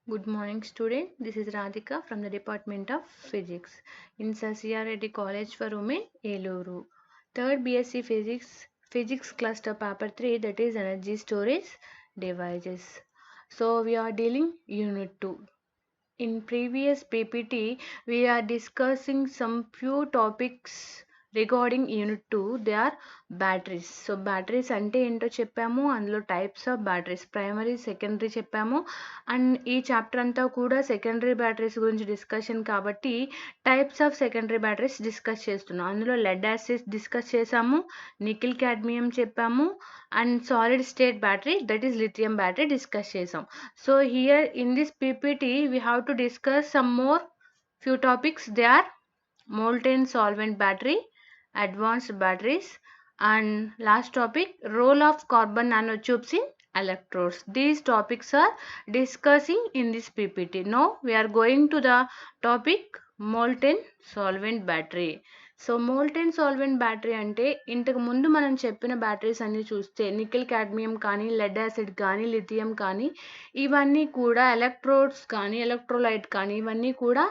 Good morning, student. This is Radhika from the Department of Physics in Sasiya Reddy College for Women, Eluru. Third BSc Physics Cluster Paper 3, that is Energy Storage Devices. So we are dealing Unit 2. In previous PPT, we are discussing some few topics regarding Unit 2. They are batteries. So batteries అంటే ఏంటో చెప్పాము, అందులో types of batteries primary secondary చెప్పాము. And ఈ chapter అంతా కూడా secondary batteries గురించి discussion కాబట్టి types of secondary batteries discuss చేస్తున్నాం. అందులో లెడ్ యాసిడ్ డిస్కస్ చేసాము, నికిల్ క్యాడ్మియం చెప్పాము, and solid state battery that is lithium battery discuss చేసాం. So here in this PPT we have to discuss some more few topics. They are molten solvent battery, advanced batteries, and last topic role of carbon nanotubes in electrodes. These topics are discussing in this PPT. Now we are going to the topic molten solvent battery. So molten solvent battery అంటే ఇంతకు ముందు మనం చెప్పిన batteries అన్ని చూస్తే nickel cadmium కానీ, lead acid కానీ, lithium కానీ, ఇవన్నీ కూడా ఎలక్ట్రోడ్స్ కానీ, ఎలక్ట్రోలైట్ కానీ, ఇవన్నీ కూడా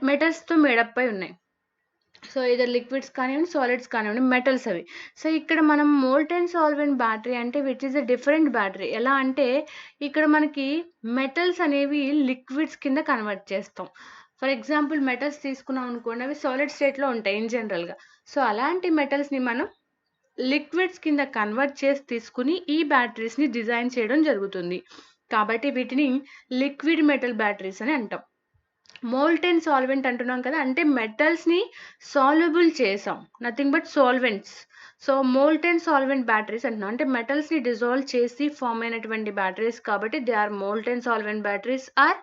మెటల్స్తో మేడప్ అయి ఉన్నాయి. సో ఇదర్ లిక్విడ్స్ కానివ్వండి, సాలిడ్స్ కానివ్వండి, మెటల్స్ అవి. సో ఇక్కడ మనం మోల్టెన్ సాల్వెంట్ బ్యాటరీ అంటే which is a different battery. ఎలా అంటే ఇక్కడ మనకి మెటల్స్ అనేవి లిక్విడ్స్ కింద కన్వర్ట్ చేస్తాం. ఫర్ ఎగ్జాంపుల్ మెటల్స్ తీసుకున్నాం అనుకోండి, అవి సాలిడ్ స్టేట్లో ఉంటాయి ఇన్ జనరల్గా. సో అలాంటి మెటల్స్ని మనం లిక్విడ్స్ కింద కన్వర్ట్ చేసి తీసుకుని ఈ బ్యాటరీస్ని డిజైన్ చేయడం జరుగుతుంది. కాబట్టి వీటిని లిక్విడ్ మెటల్ బ్యాటరీస్ అని అంటాం. మోల్టెన్ సాల్వెంట్ అంటున్నాం కదా, అంటే మెటల్స్ని సాల్యుబుల్ చేసాం, nothing but solvents. So molten solvent batteries అంటున్నాం, అంటే మెటల్స్ని డిజాల్వ్ చేసి ఫామ్ అయినటువంటి బ్యాటరీస్ కాబట్టి they are molten solvent batteries or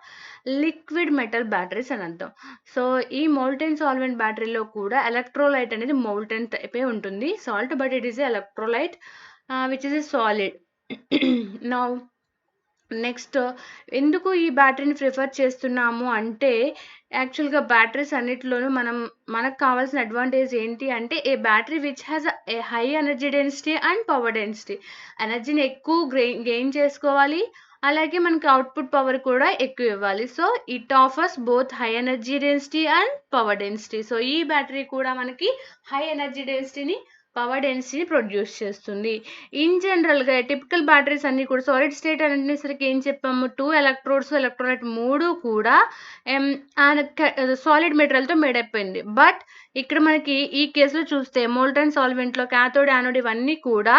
liquid metal batteries అని అర్థం. సో ఈ మోల్టెన్ సాల్వెంట్ బ్యాటరీలో కూడా ఎలక్ట్రోలైట్ అనేది మోల్టెన్ టైపే ఉంటుంది, salt, but it is electrolyte which is a solid. Now next ఎందుకు ఈ బ్యాటరీని ప్రిఫర్ చేస్తున్నాము అంటే యాక్చువల్గా బ్యాటరీస్ అన్నిటిలోనూ మనకు కావాల్సిన అడ్వాంటేజ్ ఏంటి అంటే a battery which has a high energy density and power density. ఎనర్జీని ఎక్కువ గెయిన్ చేసుకోవాలి, అలాగే మనకి అవుట్పుట్ పవర్ కూడా ఎక్కువ ఇవ్వాలి. So it offers both high energy density and power density. So ఈ బ్యాటరీ కూడా మనకి హై ఎనర్జీ డెన్సిటీని, పవర్ డెన్సిటీని ప్రొడ్యూస్ చేస్తుంది. ఇన్ జనరల్గా టిపికల్ బ్యాటరీస్ అన్నీ కూడా సాలిడ్ స్టేట్ అనేసరికి ఏం చెప్పాము, 2 ఎలక్ట్రోడ్స్, ఎలక్ట్రోలైట్ 3 కూడా సాలిడ్ మెటీరియల్తో మేడైపోయింది. బట్ ఇక్కడ మనకి ఈ కేసులో చూస్తే మోల్టెన్ సాల్వెంట్లో క్యాథోడ్, యానోడ్ ఇవన్నీ కూడా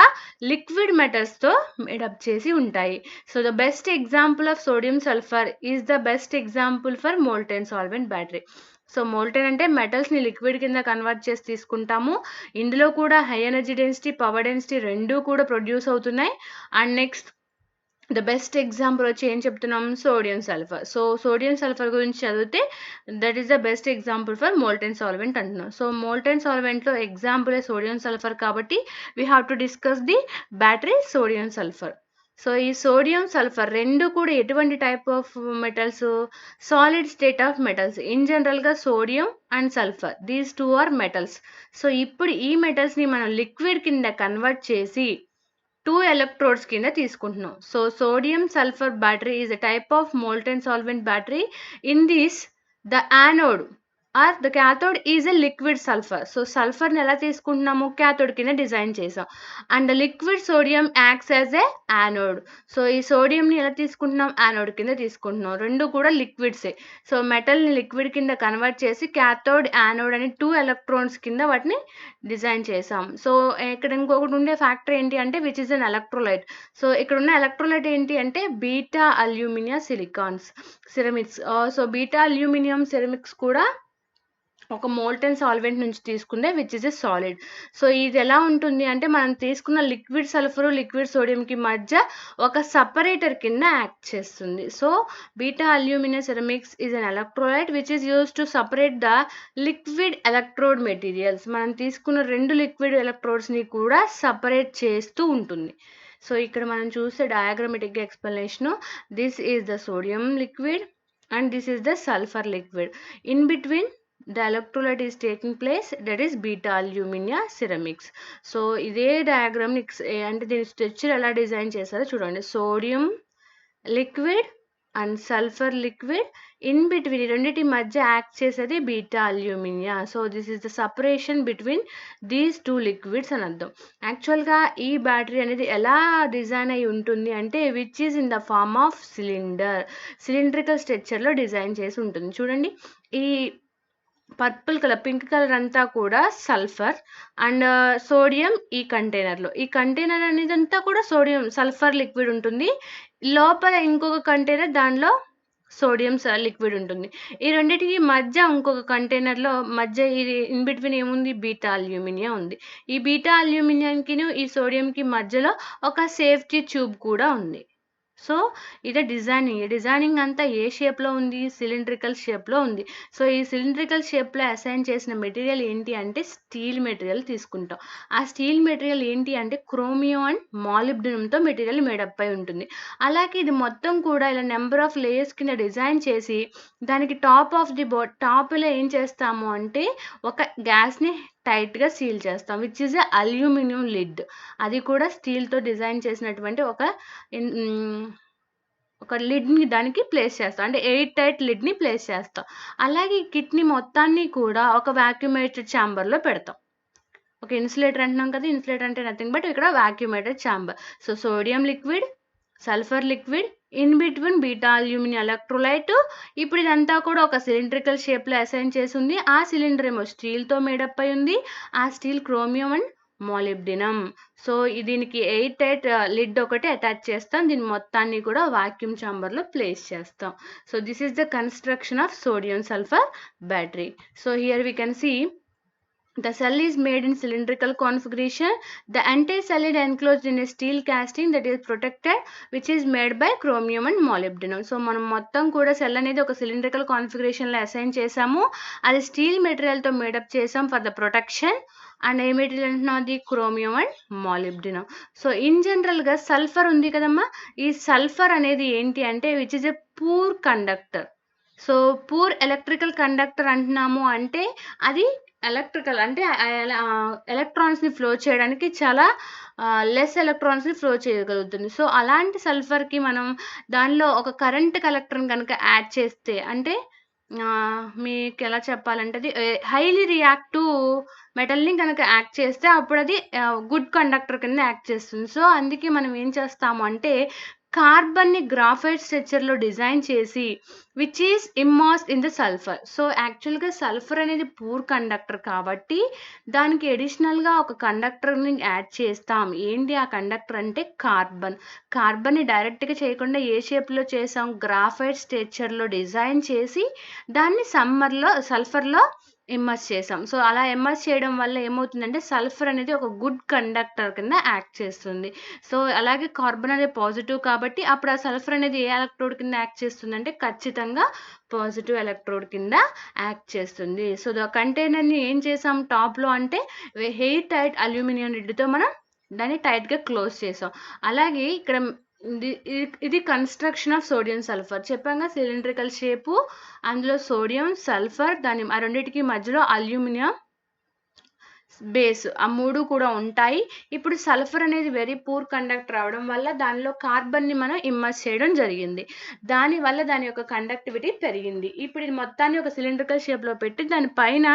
లిక్విడ్ మెటల్స్తో మేడప్ చేసి ఉంటాయి. So the best example of sodium sulphur is the best example for molten solvent battery. So molten అంటే మెటల్స్ని లిక్విడ్ కింద కన్వర్ట్ చేసి తీసుకుంటాము. ఇందులో కూడా high energy density, power density రెండూ కూడా ప్రొడ్యూస్ అవుతున్నాయి. And next the best example వచ్చి ఏం చెప్తున్నాం, sodium sulphur. So sodium sulphur గురించి చదివితే that is the best example for molten solvent అంటున్నాం. సో మోల్టెన్ సాల్వెంట్లో ఎగ్జాంపుల్ సోడియం సల్ఫర్ కాబట్టి we have to discuss the battery sodium sulphur. So ఈ sodium sulphur రెండు కూడా ఎటువంటి type of metals, solid state of metals. In జనరల్గా sodium and sulphur these 2 are metals. So ఇప్పుడు ఈ మెటల్స్ని మనం లిక్విడ్ కింద కన్వర్ట్ చేసి 2 ఎలక్ట్రోడ్స్ కింద తీసుకుంటున్నాం. So sodium sulphur battery is a type of molten solvent battery. In this the anode or the cathode is a liquid sulphur. So సల్ఫర్ని ఎలా తీసుకుంటున్నాము, క్యాథోడ్ కింద డిజైన్ చేసాం. And the liquid sodium acts as a anode. So ఈ సోడియంని ఎలా తీసుకుంటున్నాం, anode కింద తీసుకుంటున్నాం. రెండు కూడా లిక్విడ్సే. సో మెటల్ని లిక్విడ్ కింద కన్వర్ట్ చేసి క్యాథోడ్, యానోడ్ అని 2 ఎలక్ట్రాన్స్ కింద వాటిని డిజైన్ చేసాం. సో ఇక్కడ ఇంకొకటి ఉండే ఫ్యాక్టర్ ఏంటి అంటే which is an electrolyte. So ఇక్కడ ఉన్న ఎలక్ట్రోలైట్ ఏంటి అంటే beta aluminium silicons ceramics. So beta aluminium ceramics కూడా ఒక మోల్టెన్ సాల్వెంట్ నుంచి తీసుకుందే which is a solid. So ఇది ఎలా ఉంటుంది అంటే మనం తీసుకున్న లిక్విడ్ సల్ఫర్, లిక్విడ్ సోడియంకి మధ్య ఒక సపరేటర్ కింద యాక్ట్ చేస్తుంది. So beta aluminium ceramics is an electrolyte which is used to separate the liquid electrode materials. మనం తీసుకున్న 2 లిక్విడ్ ఎలక్ట్రోడ్స్ని కూడా సపరేట్ చేస్తూ ఉంటుంది. సో ఇక్కడ మనం చూసే diagrammatic explanation, this is the sodium liquid and this is the sulfur liquid. In between the electrolyte is taking place, that is beta alumina ceramics. So ఇదే diagram అంటే దీని స్ట్రక్చర్ ఎలా డిజైన్ చేశారో చూడండి. Sodium liquid and sulphur liquid in between, రెండింటి మధ్య act చేసేది beta alumina. So this is the separation between these two liquids అని అర్థం. యాక్చువల్గా ఈ బ్యాటరీ అనేది ఎలా డిజైన్ అయి ఉంటుంది అంటే which is in the form of cylindrical స్ట్రక్చర్లో డిజైన్ చేసి ఉంటుంది. చూడండి, ఈ పర్పుల్ కలర్, పింక్ కలర్ అంతా కూడా సల్ఫర్ అండ్ సోడియం. ఈ కంటైనర్ అనేది అంతా కూడా సోడియం సల్ఫర్ లిక్విడ్ ఉంటుంది. లోపల ఇంకొక కంటైనర్, దానిలో సోడియం లిక్విడ్ ఉంటుంది. ఈ రెండింటికి మధ్య ఇంకొక కంటైనర్లో మధ్య ఇది ఇన్ బిట్వీన్ ఏముంది, బీటా అల్యూమినియం ఉంది. ఈ బీటా అల్యూమినియంకి ఈ సోడియంకి మధ్యలో ఒక సేఫ్టీ ట్యూబ్ కూడా ఉంది. సో ఇది డిజైనింగ్ అంతా ఏ షేప్లో ఉంది, సిలిండ్రికల్ షేప్లో ఉంది. సో ఈ సిలిండ్రికల్ షేప్లో అసైన్ చేసిన మెటీరియల్ ఏంటి అంటే స్టీల్ మెటీరియల్ తీసుకుంటాం. ఆ స్టీల్ మెటీరియల్ ఏంటి అంటే క్రోమియం అండ్ మాలిబ్డినంతో మెటీరియల్ మేడప్ అయి ఉంటుంది. అలాగే ఇది మొత్తం కూడా ఇలా నెంబర్ ఆఫ్ లేయర్స్ కింద డిజైన్ చేసి దానికి టాప్లో ఏం చేస్తాము అంటే ఒక గ్యాస్ని టైట్గా సీల్ చేస్తాం, which is a aluminium lid. అది కూడా స్టీల్తో డిజైన్ చేసినటువంటి ఒక లిడ్ని దానికి ప్లేస్ చేస్తాం, అంటే ఎయిర్ టైట్ లిడ్ని ప్లేస్ చేస్తాం. అలాగే ఈ కిట్ని మొత్తాన్ని కూడా ఒక వాక్యూమేటెడ్ ఛాంబర్లో పెడతాం. ఒక ఇన్సులేటర్ అంటున్నాం కదా, ఇన్సులేటర్ అంటే నథింగ్ బట్ ఇక్కడ vacuumated chamber. So sodium liquid, sulphur liquid, in between beta aluminium electrolyte. ఇప్పుడు ఇదంతా కూడా ఒక సిలిండ్రికల్ షేప్లో అసైన్ చేసి ఉంది. ఆ సిలిండర్ ఏమో స్టీల్తో మేడప్ అయి ఉంది. ఆ steel chromium and molybdenum. So దీనికి ఎయిర్ టైట్ లిడ్ ఒకటి అటాచ్ చేస్తాం. దీని మొత్తాన్ని కూడా వాక్యూమ్ ఛాంబర్లో ప్లేస్ చేస్తాం. So this is the construction of sodium sulphur battery. So here we can see the cell is made in cylindrical configuration. The entire cell is enclosed in a steel casting that is protected, which is made by chromium and molybdenum. So మనం మొత్తం కూడా cell అనేది ఒక cylindrical కాన్ఫిగరేషన్లో assign చేసాము. అది steel మెటీరియల్తో made up చేసాం for the protection. And A material అంటున్నాం, అది chromium and molybdenum. So in జనరల్గా సల్ఫర్ ఉంది కదమ్మా, ఈ సల్ఫర్ అనేది ఏంటి అంటే which is a poor conductor. So poor electrical conductor అంటున్నాము అంటే అది ఎలక్ట్రికల్ అంటే ఎలక్ట్రాన్స్ని ఫ్లో చేయడానికి చాలా లెస్ ఎలక్ట్రాన్స్ని ఫ్లో చేయగలుగుతుంది. సో అలాంటి సల్ఫర్కి మనం దానిలో ఒక కరెంట్ కలెక్టర్ని కనుక యాడ్ చేస్తే, అంటే మీకు ఎలా చెప్పాలంటే అది హైలీ రియాక్టివ్ మెటల్ని కనుక యాక్ట్ చేస్తే అప్పుడు అది గుడ్ కండక్టర్ కింద యాక్ట్ చేస్తుంది. సో అందుకే మనం ఏం చేస్తాము అంటే కార్బన్ని గ్రాఫైట్ స్ట్రక్చర్లో డిజైన్ చేసి which is immersed in the sulphur. So యాక్చువల్గా సల్ఫర్ అనేది పూర్ కండక్టర్ కాబట్టి దానికి అడిషనల్గా ఒక కండక్టర్ని యాడ్ చేస్తాం. ఏంటి ఆ కండక్టర్ అంటే కార్బన్ని డైరెక్ట్గా చేయకుండా ఏ షేప్లో చేసాం, గ్రాఫైట్ స్ట్రక్చర్లో డిజైన్ చేసి దాన్ని సల్ఫర్లో ఇమ్మర్స్ చేసాం. సో అలా ఇమ్మర్స్ చేయడం వల్ల ఏమవుతుందంటే సల్ఫర్ అనేది ఒక గుడ్ కండక్టర్ కింద యాక్ట్ చేస్తుంది. సో అలాగే కార్బన్ అనేది పాజిటివ్ కాబట్టి అప్పుడు ఆ సల్ఫర్ అనేది ఏ ఎలక్ట్రోడ్ కింద యాక్ట్ చేస్తుంది అంటే ఖచ్చితంగా పాజిటివ్ ఎలక్ట్రోడ్ కింద యాక్ట్ చేస్తుంది. సో ద కంటైనర్ని ఏం చేసాం టాప్లో అంటే ఎయిర్ టైట్ అల్యూమినియం లిడ్తో మనం దాన్ని టైట్గా క్లోజ్ చేసాం. అలాగే ఇక్కడ ఇది కన్స్ట్రక్షన్ ఆఫ్ సోడియం సల్ఫర్ చెప్పాక, సిలిండ్రికల్ షేపు, అందులో సోడియం సల్ఫర్, దాని ఆ రెండింటికి మధ్యలో అల్యూమినియం బేస్, ఆ మూడు కూడా ఉంటాయి. ఇప్పుడు సల్ఫర్ అనేది వెరీ పూర్ కండక్టర్ అవడం వల్ల దానిలో కార్బన్ని మనం ఇమ్మర్స్ చేయడం జరిగింది. దానివల్ల దాని యొక్క కండక్టివిటీ పెరిగింది. ఇప్పుడు ఇది మొత్తాన్ని ఒక సిలిండ్రికల్ షేప్లో పెట్టి దానిపైన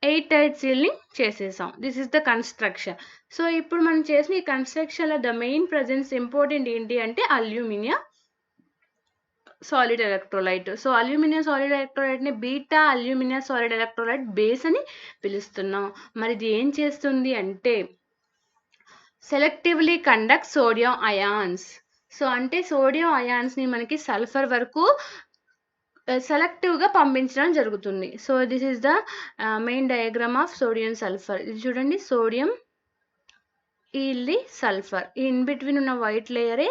ఎయిర్ టైట్ సీలింగ్ చేసేసాం. This is the construction. So ఇప్పుడు మనం చేసిన ఈ కన్స్ట్రక్షన్లో ద మెయిన్ ప్రజెన్స్ ఇంపార్టెంట్ ఏంటి అంటే aluminium solid electrolyte. So aluminium solid ఎలక్ట్రోలైట్ని beta aluminium solid electrolyte base అని పిలుస్తున్నాం. మరి ఇది ఏం చేస్తుంది అంటే selectively conduct sodium ions. So అంటే సోడియం అయాన్స్ని మనకి సల్ఫర్ వరకు సెలెక్టివ్గా పంపించడం జరుగుతుంది. So this is the main diagram of sodium sulphur. ఇది చూడండి, సోడియం ఇది సల్ఫర్, ఈ ఇన్ బిట్వీన్ ఉన్న వైట్ లేయరే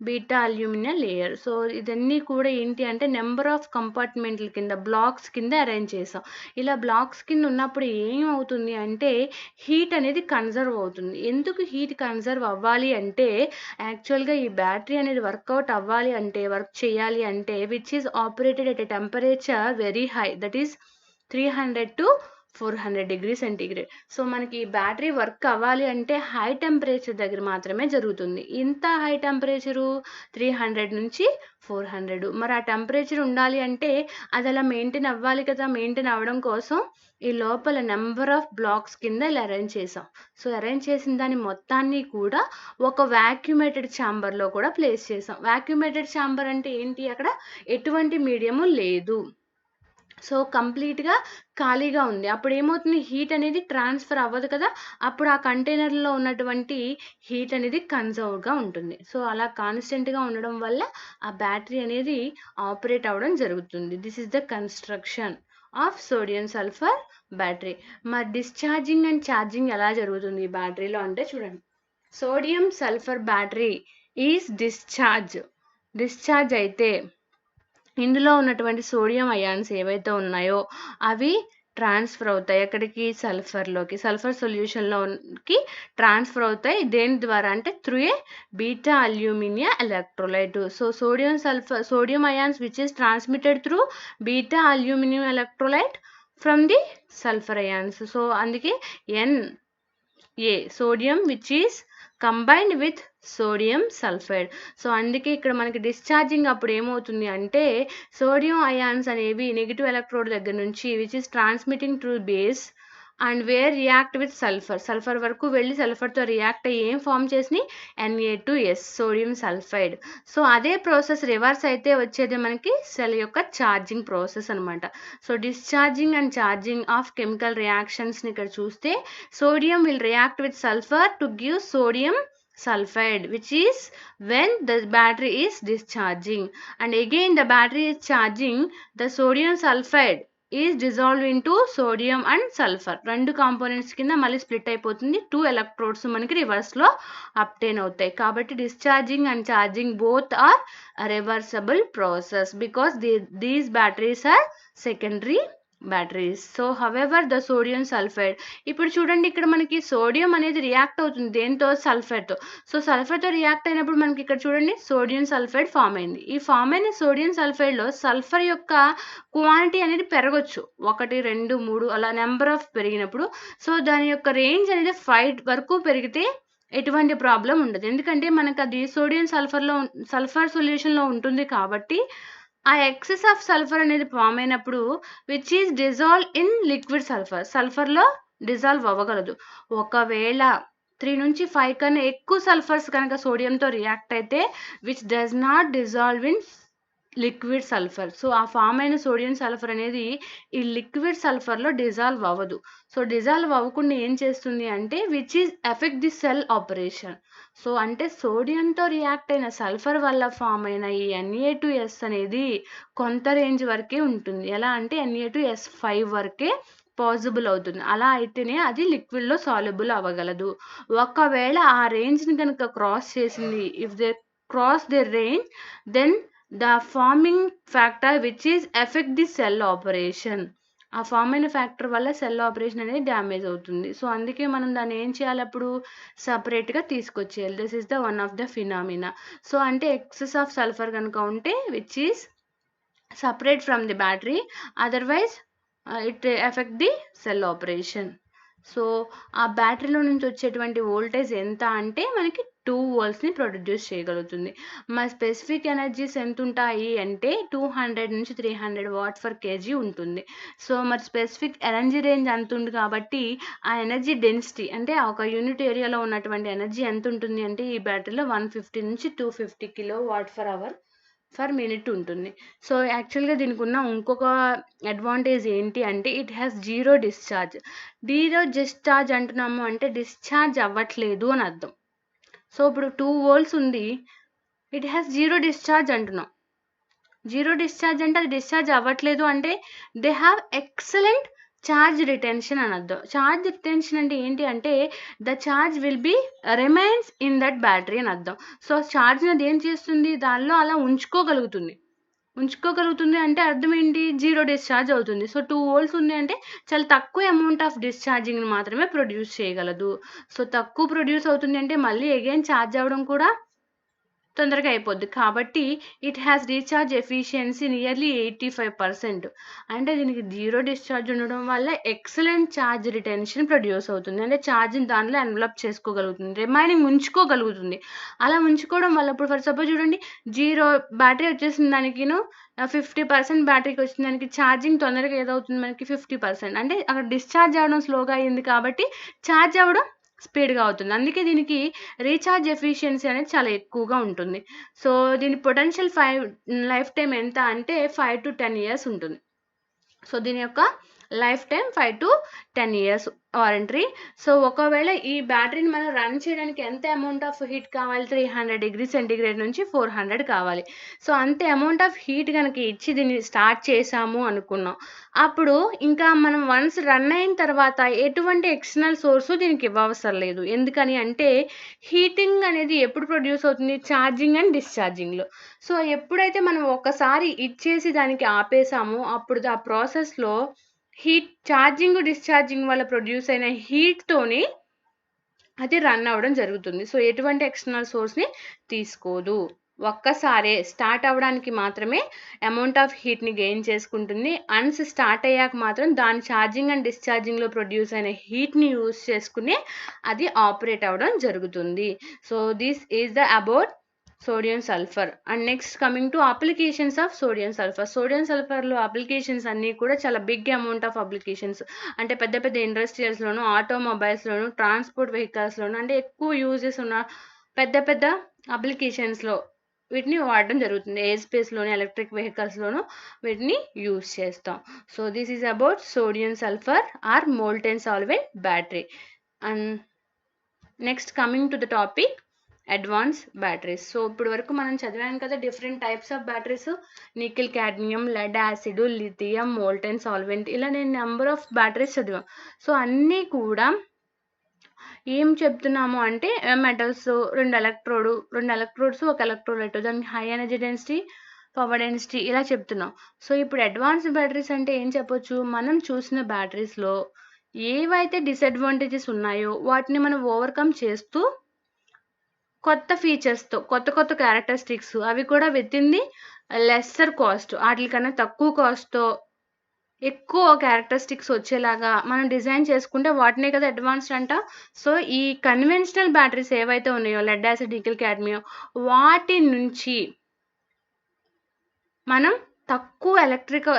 బీటా అల్యూమినియం లేయర్. సో ఇదన్నీ కూడా ఏంటి అంటే నెంబర్ ఆఫ్ కంపార్ట్మెంట్ల కింద బ్లాక్స్ కింద అరేంజ్ చేసాం. ఇలా బ్లాక్స్ కింద ఉన్నప్పుడు ఏమవుతుంది అంటే హీట్ అనేది కన్జర్వ్ అవుతుంది. ఎందుకు హీట్ కన్జర్వ్ అవ్వాలి అంటే యాక్చువల్గా ఈ బ్యాటరీ అనేది వర్కౌట్ అవ్వాలి అంటే, వర్క్ చేయాలి అంటే which is operated at a temperature very high, that is 300 to 400 degree centigrade. So మనకి ఈ బ్యాటరీ వర్క్ అవ్వాలి అంటే హై టెంపరేచర్ దగ్గర మాత్రమే జరుగుతుంది. ఇంత హై టెంపరేచరు 300 నుంచి 400. మరి ఆ టెంపరేచర్ ఉండాలి అంటే అది అలా మెయింటైన్ అవ్వాలి కదా! మెయింటైన్ అవ్వడం కోసం ఈ లోపల నెంబర్ ఆఫ్ బ్లాక్స్ కింద ఇలా అరేంజ్ చేసాం. సో అరేంజ్ చేసిన దాన్ని మొత్తాన్ని కూడా ఒక వాక్యూమేటెడ్ ఛాంబర్‌లో కూడా ప్లేస్ చేసాం. వాక్యూమేటెడ్ ఛాంబర్ అంటే ఏంటి? అక్కడ ఎటువంటి మీడియము లేదు. సో కంప్లీట్‌గా ఖాళీగా ఉంది. అప్పుడు ఏమవుతుంది? హీట్ అనేది ట్రాన్స్‌ఫర్ అవ్వదు కదా! అప్పుడు ఆ కంటైనర్‌లో ఉన్నటువంటి హీట్ అనేది కన్జర్వ్‌గా ఉంటుంది. సో అలా కాన్స్టెంట్‌గా ఉండడం వల్ల ఆ బ్యాటరీ అనేది ఆపరేట్ అవ్వడం జరుగుతుంది. This is the construction of sodium sulphur battery. మరి డిశ్చార్జింగ్ అండ్ ఛార్జింగ్ ఎలా జరుగుతుంది ఈ బ్యాటరీలో అంటే చూడండి. Sodium sulphur battery is discharge అయితే ఇందులో ఉన్నటువంటి సోడియం అయాన్స్ ఏవైతే ఉన్నాయో అవి ట్రాన్స్ఫర్ అవుతాయి. ఎక్కడికి? సల్ఫర్లోకి. సల్ఫర్ సొల్యూషన్లోకి ట్రాన్స్ఫర్ అవుతాయి. దేని ద్వారా అంటే through a beta aluminium electrolyte. So sodium ions which is transmitted through beta aluminium electrolyte from the sulphur ions. So అందుకే Na sodium which is combined with sodium sulphide. So అందుకే ఇక్కడ మనకి discharging అప్పుడు ఏమవుతుంది అంటే సోడియం అయాన్స్ అనేవి negative electrode దగ్గర నుంచి which is transmitting to base and where react with sulphur వరకు వెళ్ళి సల్ఫర్తో రియాక్ట్ అయ్యి ఏం ఫామ్ చేసినాయి? Na2S sodium sulphide. సో అదే ప్రాసెస్ రివర్స్ అయితే వచ్చేది మనకి సెల్ యొక్క ఛార్జింగ్ ప్రాసెస్ అనమాట. So discharging and charging of chemical రియాక్షన్స్ని ఇక్కడ చూస్తే sodium will react with sulfur to give sodium sulfide, which is when the battery is discharging, and again the battery is charging, the sodium sulfide is dissolved into sodium and sulfur. రెండు components కింద మళ్ళీ split అయిపోతుంది. 2 electrodes మనకి రివర్స్లో obtain అవుతాయి. కాబట్టి discharging and charging both are reversible process because these batteries are secondary batteries. So however the sodium sulphide, ఇప్పుడు చూడండి ఇక్కడ మనకి సోడియం అనేది రియాక్ట్ అవుతుంది దేంతో? సల్ఫర్తో. సో సల్ఫర్తో రియాక్ట్ అయినప్పుడు మనకి ఇక్కడ చూడండి సోడియం సల్ఫైడ్ ఫామ్ అయింది. ఈ ఫామ్ అయిన సోడియం సల్ఫైడ్లో సల్ఫర్ యొక్క క్వాంటిటీ అనేది పెరగొచ్చు, 1, 2, 3 అలా నెంబర్ ఆఫ్ పెరిగినప్పుడు. సో దాని యొక్క రేంజ్ అనేది 5 వరకు పెరిగితే ఎటువంటి ప్రాబ్లం ఉండదు. ఎందుకంటే మనకు అది సోడియం సల్ఫర్ సొల్యూషన్లో ఉంటుంది కాబట్టి ఆ ఎక్సెస్ ఆఫ్ సల్ఫర్ అనేది ఫామ్ అయినప్పుడు which is dissolve in liquid సల్ఫర్లో డిజాల్వ్ అవ్వగలదు. ఒకవేళ 3 నుంచి 5 కన్నా ఎక్కువ సల్ఫర్స్ కనుక సోడియంతో రియాక్ట్ అయితే which does not dissolve in liquid sulphur. So ఆ ఫామ్ అయిన సోడియం సల్ఫర్ అనేది ఈ లిక్విడ్ సల్ఫర్లో డిజాల్వ్ అవ్వదు. సో డిజాల్వ్ అవ్వకుండా ఏం చేస్తుంది అంటే which is effect the cell operation. So అంటే సోడియంతో రియాక్ట్ అయిన సల్ఫర్ వల్ల ఫామ్ అయిన ఈ Na2S అనేది కొంత రేంజ్ వరకే ఉంటుంది. ఎలా అంటే Na2S5 వరకే పాసిబుల్ అవుతుంది. అలా అయితేనే అది లిక్విడ్లో సాల్యుబుల్ అవ్వగలదు. ఒకవేళ ఆ రేంజ్ని కనుక క్రాస్ చేసింది, if they cross the range then the forming factor which is effect the cell operation. ఆ ఫామ్ అయిన ఫ్యాక్టర్ వల్ల సెల్ ఆపరేషన్ అనేది డ్యామేజ్ అవుతుంది. సో అందుకే మనం దాన్ని ఏం చేయాలి? అప్పుడు సపరేట్గా తీసుకొచ్చేయాలి. This is the one of the phenomena. So అంటే ఎక్సెస్ ఆఫ్ సల్ఫర్ కనుక ఉంటే which is separate from the battery, otherwise it effect the cell operation. So ఆ బ్యాటరీలో నుంచి వచ్చేటువంటి వోల్టేజ్ ఎంత అంటే మనకి 2 voltsని ప్రొడ్యూస్ చేయగలుగుతుంది. మరి స్పెసిఫిక్ ఎనర్జీస్ ఎంత ఉంటాయి అంటే 200 నుంచి 300 Watt/kg ఉంటుంది. సో మరి స్పెసిఫిక్ ఎనర్జీ రేంజ్ అంత ఉంది కాబట్టి ఆ ఎనర్జీ డెన్సిటీ అంటే ఒక యూనిట్ ఏరియాలో ఉన్నటువంటి ఎనర్జీ ఎంత ఉంటుంది అంటే ఈ బ్యాటరీలో 150 నుంచి 250 kWh/minute ఉంటుంది. సో యాక్చువల్గా దీనికి ఉన్న ఇంకొక అడ్వాంటేజ్ ఏంటి అంటే ఇట్ హ్యాస్ జీరో డిశ్చార్జ్ అంటున్నాము అంటే డిశ్చార్జ్ అవ్వట్లేదు అని అర్థం. సో ఇప్పుడు 2 volts ఉంది, ఇట్ హ్యాస్ జీరో డిశ్చార్జ్ అంటున్నాం. జీరో డిశ్చార్జ్ అంటే అది డిశ్చార్జ్ అవ్వట్లేదు అంటే they have excellent charge retention అని అర్థం. ఛార్జ్ రిటెన్షన్ అంటే ఏంటి అంటే the charge will be remains in that battery అని అర్థం. సో ఛార్జ్ అది ఏం చేస్తుంది? దానిలో అలా ఉంచుకోగలుగుతుంది అంటే అర్థం ఏంటి? జీరో డిశ్చార్జ్ అవుతుంది. సో 2 volts ఉంది అంటే చాలా తక్కువ అమౌంట్ ఆఫ్ డిశ్చార్జింగ్ని మాత్రమే ప్రొడ్యూస్ చేయగలదు. సో తక్కువ ప్రొడ్యూస్ అవుతుంది అంటే మళ్ళీ అగైన్ ఛార్జ్ అవ్వడం కూడా తొందరగా అయిపోద్ది. కాబట్టి it has recharge efficiency nearly 85%. అంటే దీనికి జీరో డిశ్చార్జ్ ఉండడం వల్ల ఎక్సలెంట్ ఛార్జ్ రిటెన్షన్ ప్రొడ్యూస్ అవుతుంది. అంటే ఛార్జ్‌ని దానిలో ఎన్వలప్ చేసుకోగలుగుతుంది. రిమైనింగ్ ఉంచుకోగలుగుతుంది. అలా ఉంచుకోవడం వల్ల ఇప్పుడు ఫర్ సపోజ్ చూడండి, జీరో బ్యాటరీ వచ్చేసిన దానికిను 50% బ్యాటరీకి వచ్చిన దానికి ఛార్జింగ్ తొందరగా ఏదవుతుంది మనకి 50%. అంటే అక్కడ డిశ్చార్జ్ అవ్వడం స్లోగా అయింది కాబట్టి ఛార్జ్ అవ్వడం స్పీడ్‌గా అవుతుంది. అందుకే దీనికి రీచార్జ్ ఎఫిషియన్సీ అనేది చాలా ఎక్కువగా ఉంటుంది. సో, దీని పొటెన్షియల్ లైఫ్ టైమ్ ఎంత అంటే 5-10 ఇయర్స్ ఉంటుంది. సో, దీని యొక్క life time 5-10 years warranty. So, ఒకవేళ ఈ బ్యాటరీని మనం రన్ చేయడానికి ఎంత అమౌంట్ ఆఫ్ హీట్ కావాలి? 300 డిగ్రీ సెంటీగ్రేడ్ నుంచి 400 కావాలి. సో, అంతే అమౌంట్ ఆఫ్ హీట్ గనక ఇచ్చి దీన్ని స్టార్ట్ చేశాము అనుకున్నాం. అప్పుడు ఇంకా మనం వన్స్ రన్ అయిన తర్వాత ఎటువంటి ఎక్స్టర్నల్ సోర్స్ దీనికి ఇవ్వవసరం లేదు. ఎందుకని అంటే హీటింగ్ అనేది ఎప్పుడు ప్రొడ్యూస్ అవుతుంది? Charging and డిశ్చార్జింగ్‌లో. సో, ఎప్పుడైతే మనం ఒక్కసారి ఇచ్చేసి దానికి ఆపేసామో అప్పుడు ఆ ప్రాసెస్‌లో హీట్ ఛార్జింగ్, డిశ్చార్జింగ్ వల్ల ప్రొడ్యూస్ అయిన హీట్‌తోని అది రన్ అవ్వడం జరుగుతుంది. సో, ఎటువంటి ఎక్స్టర్నల్ సోర్స్‌ని తీసుకోదు. ఒక్కసారే స్టార్ట్ అవ్వడానికి మాత్రమే అమౌంట్ ఆఫ్ హీట్‌ని గెయిన్ చేసుకుంటుంది. వన్స్ స్టార్ట్ అయ్యాక మాత్రం దాని ఛార్జింగ్ అండ్ డిశ్చార్జింగ్‌లో ప్రొడ్యూస్ అయిన హీట్‌ని యూజ్ చేసుకుని అది ఆపరేట్ అవ్వడం జరుగుతుంది. So, this is the about sodium sulphur. And next coming to applications of sodium sulphur. Sodium సల్ఫర్‌లో అప్లికేషన్స్ అన్నీ కూడా చాలా బిగ్ అమౌంట్ ఆఫ్ అప్లికేషన్స్. అంటే పెద్ద పెద్ద ఇండస్ట్రియల్స్‌లోను, ఆటోమొబైల్స్‌లోను, ట్రాన్స్‌పోర్ట్ వెహికల్స్‌లోను అంటే ఎక్కువ యూజెస్ ఉన్న పెద్ద పెద్ద అప్లికేషన్స్‌లో వీటిని వాడడం జరుగుతుంది. ఎయిర్ స్పేస్‌లోను, ఎలక్ట్రిక్ వెహికల్స్‌లోను వీటిని యూజ్ చేస్తాం. So, this is about sodium sulphur or molten solvent battery. And next coming to the topic advance batteries. So, ఇప్పటి వరకు మనం చదివాం కదా different types of batteries. Nickel, cadmium, lead acid, lithium, molten solvent ఇలా నేను number of batteries చదివాం. So, అన్నీ కూడా ఏం చెప్తున్నాము అంటే మెటల్స్, 2 ఎలక్ట్రోడ్స్, 1 ఎలక్ట్రోలైట్, దానికి high energy density, power density ఇలా చెప్తున్నాం. సో, ఇప్పుడు అడ్వాన్స్డ్ బ్యాటరీస్ అంటే ఏం చెప్పొచ్చు? మనం చూసిన బ్యాటరీస్‌లో ఏవైతే డిసడ్వాంటేజెస్ ఉన్నాయో వాటిని మనం ఓవర్‌కమ్ చేస్తూ కొత్త ఫీచర్స్‌తో, కొత్త క్యారెక్టరిస్టిక్స్ అవి కూడా వితిన్ ది లెస్సర్ కాస్ట్ ఆటిలకన్నా తక్కువ కాస్ట్‌తో ఎక్కువ క్యారెక్టరిస్టిక్స్ వచ్చేలాగా మనం డిజైన్ చేసుకుంటే వాటినే కదా అడ్వాన్స్డ్ అంటాం. సో, ఈ కన్వెన్షనల్ బ్యాటరీస్ ఏవైతే ఉన్నాయో లెడ్ యాసిడ్, నికెల్, కాడ్మియం వాటి నుంచి మనం తక్కువ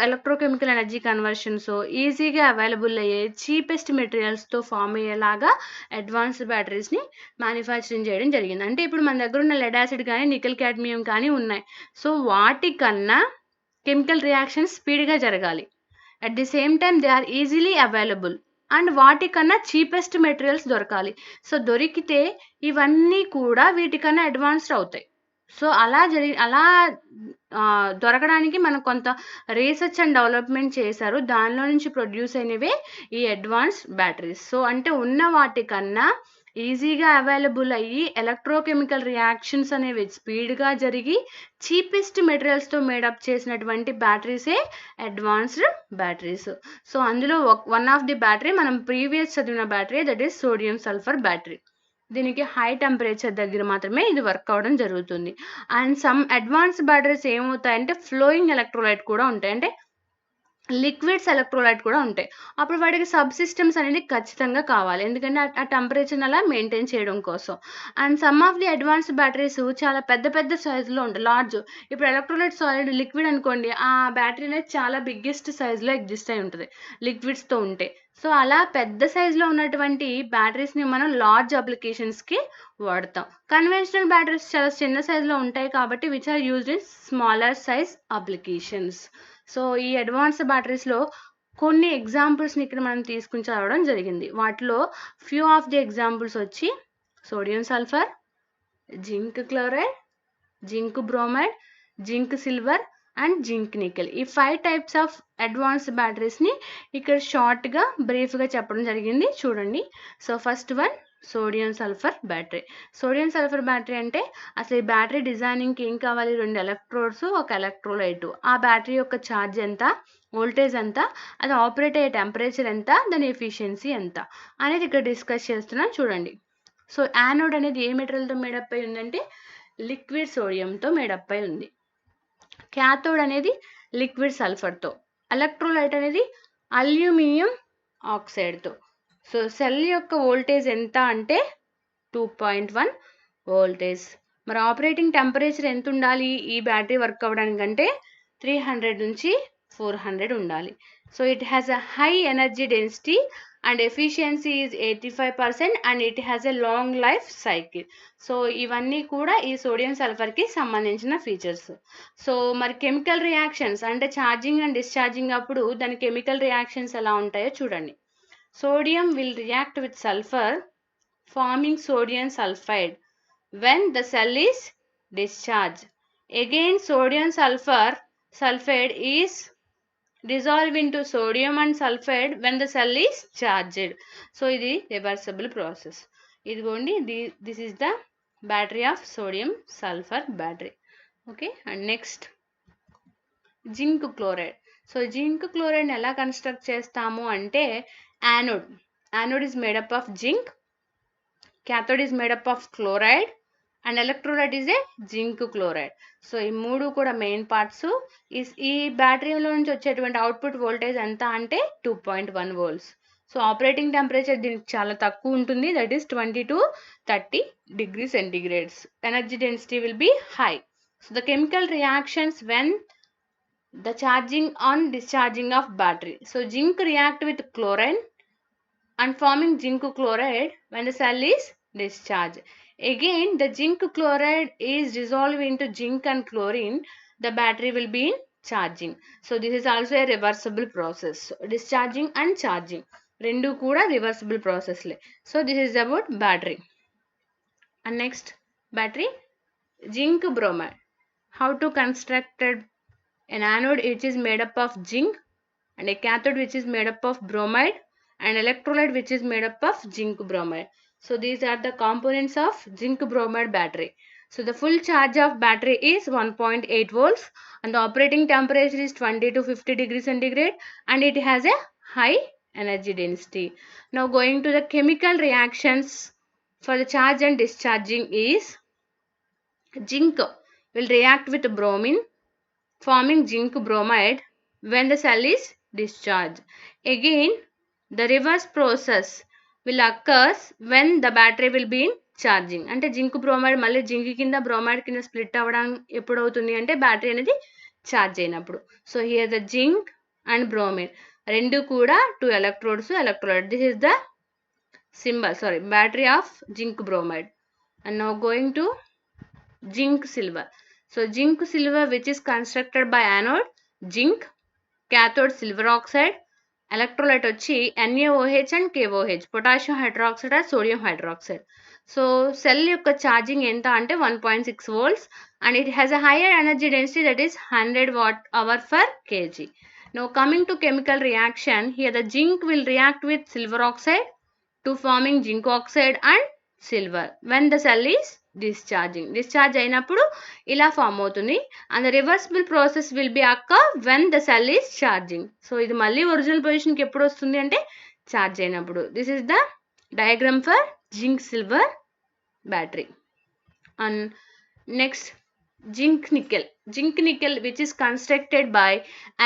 ఎలక్ట్రోకెమికల్ ఎనర్జీ కన్వర్షన్స్ ఈజీగా అవైలబుల్ అయ్యే చీపెస్ట్ మెటీరియల్స్‌తో ఫార్మ్ అయ్యేలాగా అడ్వాన్స్డ్ బ్యాటరీస్‌ని మ్యానుఫ్యాక్చరింగ్ చేయడం జరిగింది. అంటే ఇప్పుడు మన దగ్గర ఉన్న లెడ్ యాసిడ్ కానీ, నికెల్, కాడ్మియం కానీ ఉన్నాయి. సో, వాటికన్నా కెమికల్ రియాక్షన్స్ స్పీడ్‌గా జరగాలి. At the same time they are easily available and వాటికన్నా చీపెస్ట్ మెటీరియల్స్ దొరకాలి. సో, దొరికితే ఇవన్నీ కూడా వీటికన్నా అడ్వాన్స్డ్ అవుతాయి. సో, అలా దొరకడానికి మనం కొంత రీసెర్చ్ అండ్ డెవలప్‌మెంట్ చేశారు. దానిలో నుంచి ప్రొడ్యూస్ అయినవే ఈ అడ్వాన్స్డ్ బ్యాటరీస్. సో, అంటే ఉన్న వాటికన్నా ఈజీగా అవైలబుల్ అయ్యి ఎలక్ట్రోకెమికల్ రియాక్షన్స్ అనేవి స్పీడ్‌గా జరిగి చీపెస్ట్ మెటీరియల్స్‌తో మేడప్ చేసినటువంటి బ్యాటరీసే అడ్వాన్స్డ్ బ్యాటరీస్. సో, అందులో వన్ ఆఫ్ ది బ్యాటరీ మనం ప్రీవియస్ చదివిన battery that is sodium sulphur battery. దీనికి హై టెంపరేచర్ దగ్గర మాత్రమే ఇది వర్క్ అవ్వడం జరుగుతుంది. అండ్ సమ్ అడ్వాన్స్డ్ బ్యాటరీస్ ఏమవుతాయంటే ఫ్లోయింగ్ ఎలక్ట్రోలైట్ కూడా ఉంటాయి. అంటే లిక్విడ్స్ ఎలక్ట్రోలైట్ కూడా ఉంటాయి. అప్పుడు వాటికి సబ్ సిస్టమ్స్ అనేది ఖచ్చితంగా కావాలి. ఎందుకంటే ఆ టెంపరేచర్‌ని అలా మెయింటైన్ చేయడం కోసం. And some of the advanced batteries చాలా పెద్ద సైజులో ఉంటాయి. లార్జ్ ఇప్పుడు ఎలక్ట్రోలైట్ సాలిడ్ లిక్విడ్ అనుకోండి, ఆ బ్యాటరీ అనేది చాలా బిగ్గెస్ట్ సైజులో ఎగ్జిస్ట్ అయి ఉంటది లిక్విడ్స్‌తో ఉంటే. సో, అలా పెద్ద సైజులో ఉన్నటువంటి బ్యాటరీస్‌ని మనం లార్జ్ అప్లికేషన్స్‌కి వాడతాం. కన్వెన్షనల్ బ్యాటరీస్ చాలా చిన్న సైజులో ఉంటాయి కాబట్టి which are used in smaller size applications. So, ఈ అడ్వాన్స్డ్ బ్యాటరీస్‌లో కొన్ని ఎగ్జాంపుల్స్‌ని ఇక్కడ మనం తీసుకొని చదవడం జరిగింది. వాటిలో ఫ్యూ ఆఫ్ ది ఎగ్జాంపుల్స్ వచ్చి sodium sulphur, zinc chloride, zinc bromide, zinc silver and zinc nickel. ఈ 5 టైప్స్ ఆఫ్ అడ్వాన్స్డ్ బ్యాటరీస్‌ని ఇక్కడ షార్ట్‌గా, బ్రీఫ్‌గా చెప్పడం జరిగింది. చూడండి. So, first one sodium sulphur battery. Sodium sulphur battery అంటే అసలు ఈ బ్యాటరీ డిజైనింగ్‌కి ఏం కావాలి? 2 ఎలక్ట్రోడ్స్, 1 ఎలక్ట్రోలైట్. ఆ బ్యాటరీ యొక్క ఛార్జ్ ఎంత? వోల్టేజ్ ఎంత? అది ఆపరేట్ అయ్యే టెంపరేచర్ ఎంత? దాని ఎఫిషియన్సీ ఎంత? అనేది ఇక్కడ డిస్కస్ చేస్తున్నాను చూడండి. సో, యానోడ్ అనేది ఏ మెటీరియల్‌తో మేడప్ అయి ఉందంటే లిక్విడ్ సోడియంతో మేడప్ అయి ఉంది. క్యాథోడ్ అనేది లిక్విడ్ సల్ఫర్తో, ఎలక్ట్రోలైట్ అనేది అల్యూమినియం ఆక్సైడ్తో. సో సెల్ యొక్క వోల్టేజ్ ఎంత అంటే 2.1 వోల్టేజ్. మరి ఆపరేటింగ్ టెంపరేచర్ ఎంత ఉండాలి ఈ బ్యాటరీ వర్క్ అవ్వడానికంటే 300 నుంచి 400 ఉండాలి. So it has a high energy density and efficiency is 85% and it has a long life cycle. So ఇవన్నీ కూడా ఈ సోడియం సల్ఫర్కి సంబంధించిన ఫీచర్స్. సో మరి కెమికల్ రియాక్షన్స్ అంటే ఛార్జింగ్ అండ్ డిశ్చార్జింగ్ అప్పుడు దాని కెమికల్ రియాక్షన్స్ ఎలా ఉంటాయో చూడండి. Sodium will react with sulphur farming sodium sulphide when the cell is discharged. Again sodium sulfide is dissolve into sodium and sulfide when the cell is charged. So ఇది reversible process. ఇదిగోండి this is the battery of sodium sulfur battery. Okay, and next zinc chloride. So zinc chloride ఎలా construct చేస్తాము అంటే anode is made up of zinc, cathode is made up of chloride and electrolyte is a zinc chloride. So ఈ మూడు కూడా main parts. ఈ బ్యాటరీలో నుంచి వచ్చేటువంటి output voltage ఎంత అంటే 2.1 volts. సో ఆపరేటింగ్ టెంపరేచర్ దీనికి చాలా తక్కువ ఉంటుంది, that is 20 to 30 degrees centigrades. Energy density will be high. So the chemical reactions when the charging on discharging of battery. So zinc react with chlorine and forming zinc chloride when the cell is discharged. Again the zinc chloride is dissolved into zinc and chlorine, the battery will be in charging. So this is also a reversible process. So, discharging and charging rendu kuda reversible process le. So this is about battery. And next battery zinc bromide. How to construct an anode which is made up of zinc and a cathode which is made up of bromide and electrolyte which is made up of zinc bromide. So these are the components of zinc bromide battery. So the full charge of battery is 1.8 volts and the operating temperature is 20 to 50 degrees centigrade and it has a high energy density. Now going to the chemical reactions for the charge and discharging is zinc will react with bromine forming zinc bromide when the cell is discharged. Again the reverse process will occurs when the battery will be in charging. అంటే zinc bromide మళ్ళీ zinc కింద bromide కింద split అవ్వడం ఎప్పుడు అవుతుంది అంటే battery అనేది charge అయినప్పుడు. So here the zinc and bromide రెండు కూడా 2 electrodes electrolyte. This is the symbol, battery of zinc bromide. And now going to zinc silver. So zinc silver which is constructed by anode zinc, cathode silver oxide, electrolyte వచ్చి NaOH and KOH, potassium hydroxide or sodium hydroxide. So cell యొక్క charging ఎంత అంటే 1.6 volts and it has a higher energy density, that is 100 watt-hour per kg. Now coming to chemical reaction, here the zinc will react with silver oxide to forming zinc oxide and silver when the cell is discharge అయినప్పుడు ఇలా form అవుతుంది. And the reversible process will be occur when the cell is charging. So ఇది మళ్ళీ original పొజిషన్కి ఎప్పుడు వస్తుంది అంటే charge అయినప్పుడు. This is the diagram for zinc silver battery. And next zinc nickel which is constructed by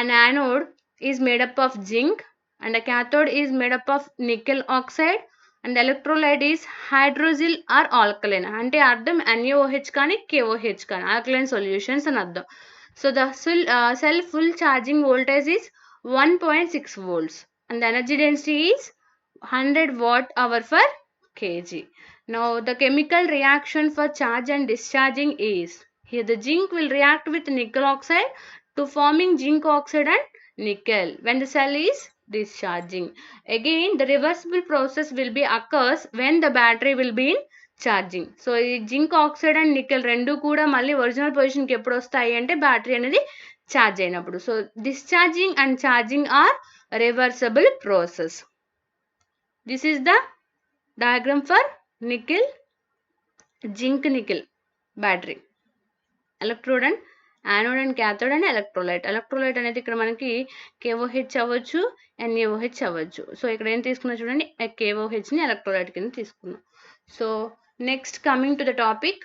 an anode is made up of zinc and a cathode is made up of nickel oxide and the electrolyte is hydroxyl or alkaline. అంటే అర్థం NaOH కానీ KOH కానీ alkaline solutions అని అర్థం. So the cell full charging voltage is 1.6 volts and the energy density is 100 watt-hour per kg. Now the chemical reaction for charge and discharging is, here the zinc will react with nickel oxide to forming zinc oxide and nickel when the cell is discharging. Again the reversible process will be occurs when the battery will be in charging. So ఈ zinc oxide and nickel రెండు కూడా మళ్ళీ original పొజిషన్కి ఎప్పుడు వస్తాయి అంటే battery అనేది charge అయినప్పుడు. So discharging and charging are reversible process. This is the diagram for nickel zinc nickel battery. Electrode and anode and cathode and electrolyte అనేది ఇక్కడ మనకి KOH అవ్వచ్చు, NaOH అవ్వచ్చు. సో ఇక్కడ ఏం తీసుకున్నా చూడండి, KOHని ఎలక్ట్రోలైట్ కింద తీసుకున్నాం. So next coming to the topic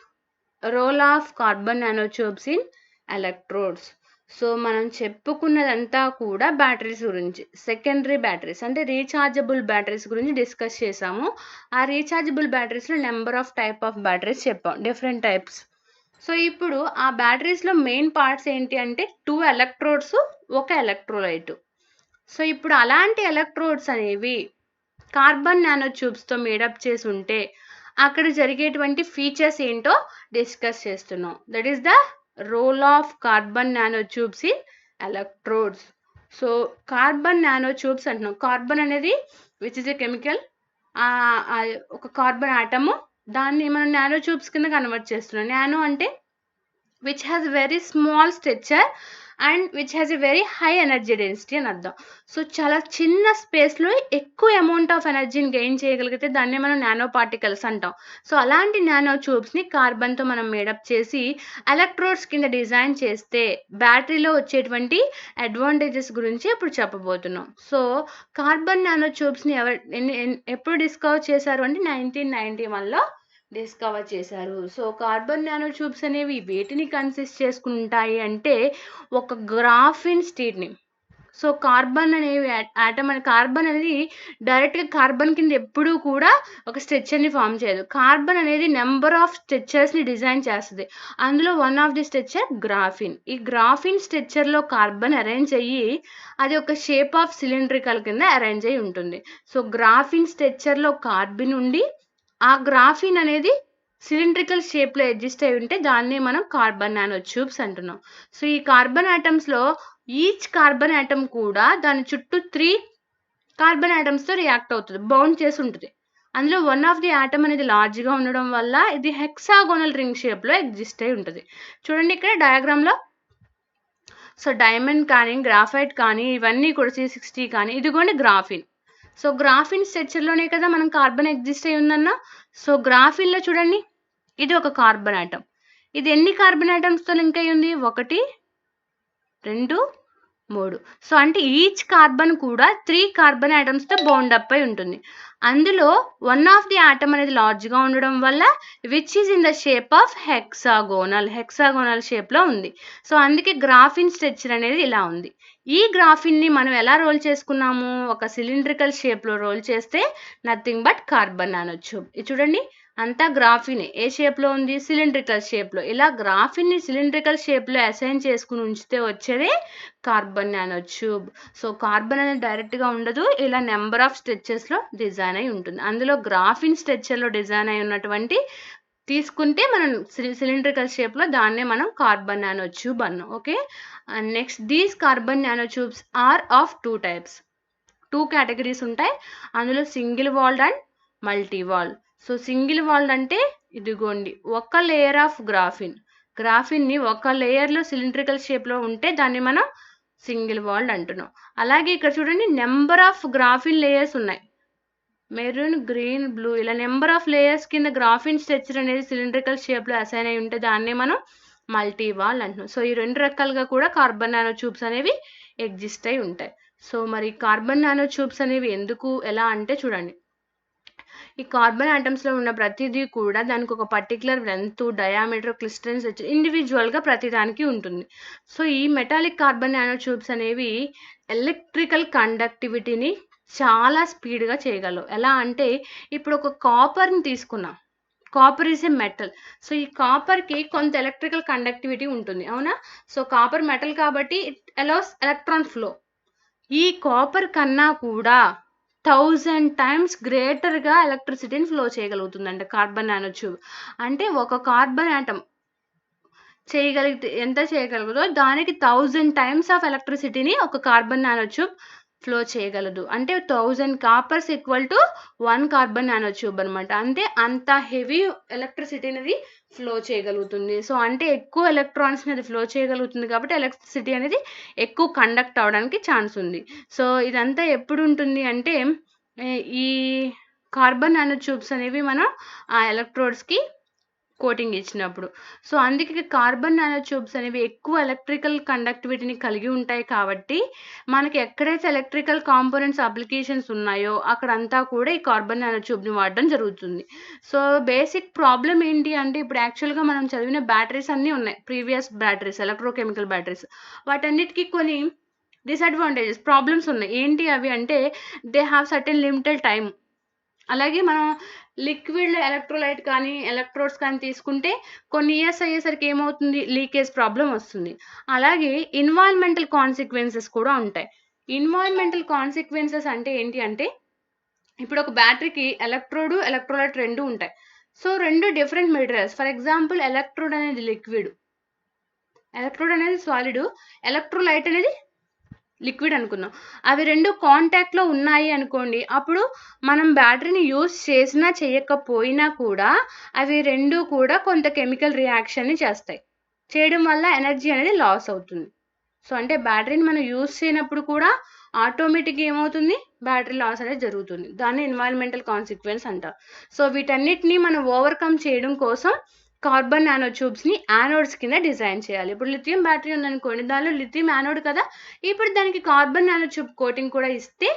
role of carbon nano tubes in electrodes. So మనం చెప్పుకున్నదంతా కూడా బ్యాటరీస్ గురించి, సెకండరీ బ్యాటరీస్ అంటే రీఛార్జబుల్ బ్యాటరీస్ గురించి డిస్కస్ చేసాము. ఆ రీఛార్జబుల్ బ్యాటరీస్లో number of type of batteries చెప్పాం, డిఫరెంట్ టైప్స్. సో ఇప్పుడు ఆ బ్యాటరీస్లో మెయిన్ పార్ట్స్ ఏంటి అంటే 2 ఎలక్ట్రోడ్స్, 1 ఎలక్ట్రోలైట్. సో ఇప్పుడు అలాంటి ఎలక్ట్రోడ్స్ అనేవి కార్బన్ నానో ట్యూబ్స్తో మేడప్ చేసి ఉంటే అక్కడ జరిగేటువంటి ఫీచర్స్ ఏంటో డిస్కస్ చేస్తున్నాం. That is the role of carbon nano tubes in electrodes. So carbon nano tubes అంటున్నాం. కార్బన్ అనేది విచ్ ఇస్ ఎ కెమికల్, ఒక కార్బన్ ఆటము, దాన్ని మనం నానో ట్యూబ్స్ కింద కన్వర్ట్ చేస్తున్నాం. నానో అంటే which has very small structure and which has a very high energy density అని అర్థం. సో చాలా చిన్న స్పేస్లో ఎక్కువ అమౌంట్ ఆఫ్ ఎనర్జీని గెయిన్ చేయగలిగితే దాన్ని మనం నానో పార్టికల్స్ అంటాం. సో అలాంటి నానో ట్యూబ్స్ని కార్బన్తో మనం మేడప్ చేసి ఎలక్ట్రోడ్స్ కింద డిజైన్ చేస్తే బ్యాటరీలో వచ్చేటువంటి అడ్వాంటేజెస్ గురించి ఇప్పుడు చెప్పబోతున్నాం. సో కార్బన్ నానో ట్యూబ్స్ని ఎప్పుడు డిస్కవర్ చేశారు అంటే 1991లో డిస్కవర్ చేశారు. సో కార్బన్ నానో ట్యూబ్స్ అనేవి వేటిని కన్సిస్ట్ చేసుకుంటాయి అంటే ఒక గ్రాఫిన్ స్టీట్ని. సో కార్బన్ అనేవి ఆటమ్ అనే కార్బన్ అనేది డైరెక్ట్గా కార్బన్ కింద ఎప్పుడూ కూడా ఒక స్ట్రక్చర్ని ఫామ్ చేయదు. కార్బన్ అనేది నెంబర్ ఆఫ్ స్ట్రక్చర్స్ని డిజైన్ చేస్తుంది. అందులో one of the structure graphene. ఈ గ్రాఫిన్ స్ట్రక్చర్లో కార్బన్ అరేంజ్ అయ్యి అది ఒక షేప్ ఆఫ్ సిలిండ్రికల్ కింద అరేంజ్ అయ్యి ఉంటుంది. సో గ్రాఫిన్ స్ట్రక్చర్లో కార్బన్ ఉండి ఆ గ్రాఫిన్ అనేది సిలిండ్రికల్ షేప్లో ఎగ్జిస్ట్ అయి ఉంటే దాన్ని మనం కార్బన్ నానో ట్యూబ్స్ అంటున్నాం. సో ఈ కార్బన్ ఆటమ్స్లో ఈచ్ కార్బన్ ఆటమ్ కూడా దాని చుట్టూ 3 కార్బన్ ఆటమ్స్తో రియాక్ట్ అవుతుంది, బౌండ్ చేసి ఉంటుంది. అందులో వన్ ఆఫ్ ది ఆటమ్ అనేది లార్జ్గా ఉండడం వల్ల ఇది హెక్సాగోనల్ రింగ్ షేప్లో ఎగ్జిస్ట్ అయి ఉంటుంది. చూడండి ఇక్కడ డయాగ్రామ్లో. సో డైమండ్ కానీ గ్రాఫైట్ కానీ ఇవన్నీ కూడా C60 కానీ ఇదిగోండి గ్రాఫిన్. సో గ్రాఫిన్ స్ట్రక్చర్లోనే కదా మనం కార్బన్ ఎగ్జిస్ట్ అయి ఉందన్న. సో గ్రాఫిన్లో చూడండి ఇది ఒక కార్బన్ ఆటమ్. ఇది ఎన్ని కార్బన్ ఆటమ్స్తో లింక్ అయి ఉంది? 1, 2, 3. సో అంటే ఈచ్ కార్బన్ కూడా 3 కార్బన్ ఆటమ్స్తో బౌండ్ అప్ అయి ఉంటుంది. అందులో వన్ ఆఫ్ ది ఆటమ్ అనేది లార్జ్గా ఉండడం వల్ల which is in the shape of hexagonal షేప్లో ఉంది. సో అందుకే గ్రాఫిన్ స్ట్రక్చర్ అనేది ఇలా ఉంది. ఈ గ్రాఫిన్ని మనం ఎలా రోల్ చేసుకున్నాము? ఒక సిలిండ్రికల్ షేప్లో రోల్ చేస్తే nothing but carbon nano tube. ఇది చూడండి అంతా గ్రాఫినే. ఏ షేప్లో ఉంది? సిలిండ్రికల్ షేప్లో. ఇలా గ్రాఫిన్ని సిలిండ్రికల్ షేప్లో అసైన్ చేసుకుని ఉంచితే వచ్చేదే carbon nano tube. So carbon అనేది డైరెక్ట్గా ఉండదు, ఇలా నెంబర్ ఆఫ్ స్ట్రక్చర్స్లో డిజైన్ అయి ఉంటుంది. అందులో గ్రాఫిన్ స్ట్రక్చర్లో డిజైన్ అయి ఉన్నటువంటి తీసుకుంటే మనం సిలిండ్రికల్ షేప్లో దాన్నే మనం కార్బన్ నానో ట్యూబ్ అన్నాం. Okay. And next these carbon nano tubes are of 2 types. 2 categories ఉంటాయి. అందులో single walled and multi walled. So single walled అంటే ఇదిగోండి ఒక లేయర్ ఆఫ్ గ్రాఫిన్ని ఒక లేయర్లో సిలిండ్రికల్ షేప్లో ఉంటే దాన్ని మనం సింగిల్ వాల్డ్ అంటున్నాం. అలాగే ఇక్కడ చూడండి నెంబర్ ఆఫ్ గ్రాఫిన్ లేయర్స్ ఉన్నాయి. మెరూన్, గ్రీన్, బ్లూ ఇలా నెంబర్ ఆఫ్ లేయర్స్ కింద గ్రాఫిన్ స్ట్రక్చర్ అనేది సిలిండ్రికల్ షేప్లో అసైన్ అయి ఉంటే దాన్నే మనం మల్టీ వాల్డ్ అంటున్నాం. సో ఈ 2 రకాలుగా కూడా కార్బన్ నానో ట్యూబ్స్ అనేవి ఎగ్జిస్ట్ అయి ఉంటాయి. సో మరి కార్బన్ నానో ట్యూబ్స్ అనేవి ఎందుకు, ఎలా అంటే చూడండి ఈ కార్బన్ ఆటమ్స్లో ఉన్న ప్రతిదీ కూడా దానికి ఒక పర్టికులర్ లెంత్, డయామీటర్, క్లిస్టరెన్స్ ఇండివిజువల్గా ప్రతిదానికి ఉంటుంది. సో ఈ మెటాలిక్ కార్బన్ నానో ట్యూబ్స్ అనేవి ఎలక్ట్రికల్ కండక్టివిటీని చాలా స్పీడ్గా చేయగలవు. ఎలా అంటే ఇప్పుడు ఒక కాపర్ని తీసుకున్నాం. Copper is a metal. So ఈ కాపర్కి కొంత ఎలక్ట్రికల్ కండక్టివిటీ ఉంటుంది, అవునా? సో కాపర్ మెటల్ కాబట్టి ఇట్ అలౌస్ ఎలక్ట్రాన్ ఫ్లో. ఈ కాపర్ కన్నా కూడా 1000 టైమ్స్ గ్రేటర్గా ఎలక్ట్రిసిటీని ఫ్లో చేయగలుగుతుందంట కార్బన్ నానో ట్యూబ్. అంటే ఒక కార్బన్ ఆటమ్ చేయగలిగితే ఎంత చేయగలదో దానికి 1000 టైమ్స్ ఆఫ్ ఎలక్ట్రిసిటీని ఒక కార్బన్ నానో ట్యూబ్ ఫ్లో చేయగలదు. అంటే 1000 coppers equal to 1 carbon nano tube అనమాట. అంటే అంత హెవీ ఎలక్ట్రిసిటీ అనేది ఫ్లో చేయగలుగుతుంది. సో అంటే ఎక్కువ ఎలక్ట్రాన్స్ అనేది ఫ్లో చేయగలుగుతుంది కాబట్టి ఎలక్ట్రిసిటీ అనేది ఎక్కువ కండక్ట్ అవడానికి ఛాన్స్ ఉంది. సో ఇదంతా ఎప్పుడు ఉంటుంది అంటే ఈ కార్బన్ నానో ట్యూబ్స్ అనేవి మనం ఆ ఎలక్ట్రోడ్స్కి కోటింగ్ ఇచ్చినప్పుడు. సో, అందుకే కార్బన్ నానో ట్యూబ్స్ అనేవి ఎక్కువ ఎలక్ట్రికల్ కండక్టివిటీని కలిగి ఉంటాయి కాబట్టి, మనకి ఎక్కడైతే ఎలక్ట్రికల్ కాంపోనెంట్స్ అప్లికేషన్స్ ఉన్నాయో, అక్కడంతా కూడా ఈ కార్బన్ నానో ట్యూబ్‌ని వాడడం జరుగుతుంది. సో, బేసిక్ ప్రాబ్లమ్ ఏంటి అంటే, ఇప్పుడు యాక్చువల్‌గా మనం చదివిన బ్యాటరీస్ అన్నీ ఉన్నాయి. Previous batteries, electrochemical batteries. వాటన్నిటికి కొన్ని డిసడ్వాంటేజెస్, ప్రాబ్లమ్స్ ఉన్నాయి. ఏంటి అవి అంటే, they have certain limited time. అలాగే మనం లిక్విడ్ ఎలక్ట్రోలైట్ కానీ, ఎలక్ట్రోడ్స్ కానీ తీసుకుంటే కొన్ని ఇయర్స్ అయ్యేసరికి ఏమవుతుంది? లీకేజ్ ప్రాబ్లమ్ వస్తుంది. అలాగే ఎన్విరాన్మెంటల్ కాన్సిక్వెన్సెస్ కూడా ఉంటాయి. ఎన్విరాన్మెంటల్ కాన్సిక్వెన్సెస్ అంటే ఏంటి అంటే, ఇప్పుడు ఒక బ్యాటరీకి ఎలక్ట్రోడ్, ఎలక్ట్రోలైట్ 2 ఉంటాయి. So, 2 different materials. For example electrode అనేది లిక్విడ్, ఎలక్ట్రోడ్ అనేది సాలిడ్, ఎలక్ట్రోలైట్ అనేది లిక్విడ్ అనుకుందాం. అవి 2 కాంటాక్ట్‌లో ఉన్నాయి అనుకోండి. అప్పుడు మనం బ్యాటరీని యూజ్ చేసినా, చేయకపోయినా కూడా అవి 2 కూడా కొంత కెమికల్ రియాక్షన్‌ని చేస్తాయి. చేయడం వల్ల ఎనర్జీ అనేది లాస్ అవుతుంది. సో, అంటే బ్యాటరీని మనం యూజ్ చేయనప్పుడు కూడా ఆటోమేటిక్‌గా ఏమవుతుంది? బ్యాటరీ లాస్ అనేది జరుగుతుంది. దాన్ని ఎన్విరాన్మెంటల్ కాన్సిక్వెన్స్ అంటారు. సో, వీటన్నిటిని మనం ఓవర్‌కమ్ చేయడం కోసం కార్బన్ నానో ట్యూబ్స్‌ని యానోడ్స్ కింద డిజైన్ చేయాలి. ఇప్పుడు లిథియం బ్యాటరీ ఉందనుకోండి, దానిలో లిథియం యానోడ్ కదా! ఇప్పుడు దానికి కార్బన్ నానో ట్యూబ్ కోటింగ్ కూడా ఇస్తే,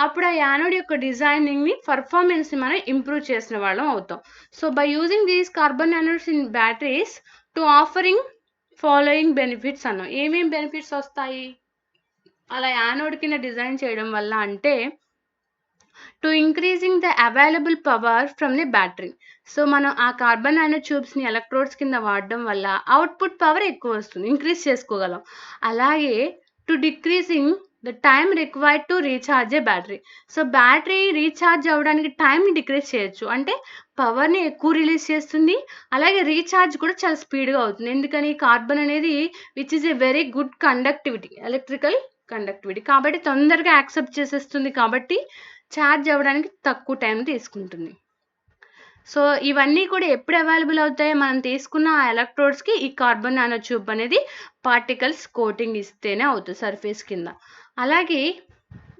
అప్పుడు ఆ యానోడ్ యొక్క డిజైనింగ్‌ని, పెర్ఫార్మెన్స్‌ని మనం ఇంప్రూవ్ చేసిన వాళ్ళం అవుతాం. So, by using these carbon anodes in batteries to offering following benefits అన్నాం. ఏమేం బెనిఫిట్స్ వస్తాయి? అలా యానోడ్ కింద డిజైన్ చేయడం వల్ల అంటే, to increasing the available power from the battery. So, మనం ఆ కార్బన్ నానో ట్యూబ్స్‌ని ఎలక్ట్రోడ్స్ కింద వాడడం వల్ల అవుట్‌పుట్ పవర్ ఎక్కువ వస్తుంది. ఇంక్రీజ్ చేసుకోగలం. అలాగే to decreasing the time required to recharge a battery. So, battery recharge అవ్వడానికి టైమ్‌ని డిక్రీజ్ చేయొచ్చు. అంటే పవర్‌ని ఎక్కువ రిలీజ్ చేస్తుంది. అలాగే రీచార్జ్ కూడా చాలా స్పీడ్‌గా అవుతుంది. ఎందుకని? కార్బన్ అనేది which is a very good conductivity, electrical conductivity. కాబట్టి తొందరగా యాక్సెప్ట్ చేసేస్తుంది కాబట్టి ఛార్జ్ అవ్వడానికి తక్కువ టైం తీసుకుంటుంది. సో, ఇవన్నీ కూడా ఎప్పుడు అవైలబుల్ అవుతాయి? మనం తీసుకున్న ఆ ఎలక్ట్రోడ్స్‌కి ఈ కార్బన్ నానో ట్యూబ్ అనేది పార్టికల్స్ కోటింగ్ ఇస్తేనే అవుతుంది సర్ఫేస్ కింద. అలాగే